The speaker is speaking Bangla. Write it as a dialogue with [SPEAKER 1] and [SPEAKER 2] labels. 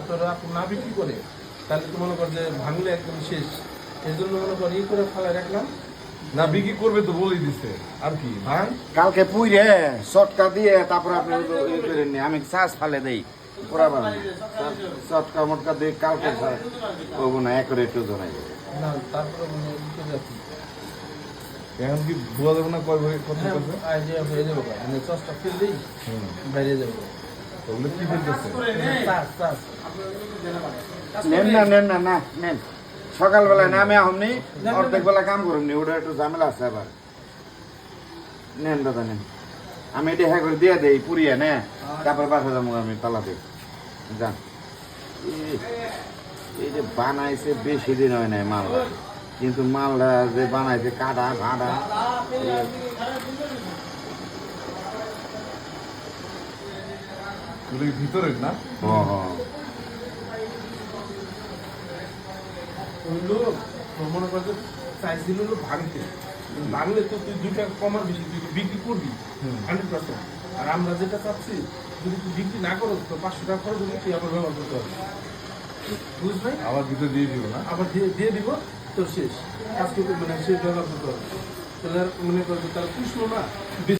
[SPEAKER 1] তোরা না বিক্রি করে তাহলে তো মনে কর যে ভাঙলে একদম শেষ। এই জন্য মনে কর ই করে ফেলায় রাখলাম।
[SPEAKER 2] না বিক্রি করবে তো বলেই দিছে আর কি
[SPEAKER 1] ভাঙ
[SPEAKER 3] কালকে পুইরে চটকা দিয়ে তারপরে আপনি ইয়ে করে নি আমি চাষ ফালে দেই পুরাবার চটকা মটকা দিয়ে কালকে করবো না এক রেটও জানাই
[SPEAKER 1] না, তারপরে মনে হয় ই করে রাখি।
[SPEAKER 2] এখন কি বোঝা যাবে না কয় ভাই কত
[SPEAKER 1] হ্যাঁ,
[SPEAKER 2] করবে
[SPEAKER 1] আইডিয়া হয়ে যাবে গা। মানে চসটা ফেল দিই বাইরে যাবে।
[SPEAKER 2] ওগুলো কি ফেলতেছে
[SPEAKER 1] চাষ
[SPEAKER 3] নেন না নেন সকালবেলায় নামে আপনি অর্ধেক বেলা কাম করুন নি ওটা একটু ঝামেলা আছে আবার নেন দাদা নেন আমি এটা হ্যাঁ করে দিয়ে দেই পুরিয়ে নে তারপর বাসা যাবো আমি তালাতে যান এই যে বানাইছে বেশি দিন হয় নাই মালটা কিন্তু মালটা যে বানাইছে কাটা ভাড়া
[SPEAKER 2] ওগুলো কি ভিতরের না
[SPEAKER 1] হইলো মনে কর যে সাইজ দিল হলো ভাঙতে। ভাঙলে তো তুই 2 টাকা কমার বেশি তুই বিক্রি করবি 100%। আর আমরা যেটা চাচ্ছি যদি তুই বিক্রি না করো তো 500 টাকা খরচ হবে, তুই আবার ব্যবহার করতে পারবি। বুঝলি?
[SPEAKER 2] আবার ভিতরে দিয়ে দিব না
[SPEAKER 1] আবার দিয়ে দিব তোর শেষ আজকে মানে শেষ ব্যবহার করতে পারবি। তাহলে আর মনে করবি তার কৃষ্ণ না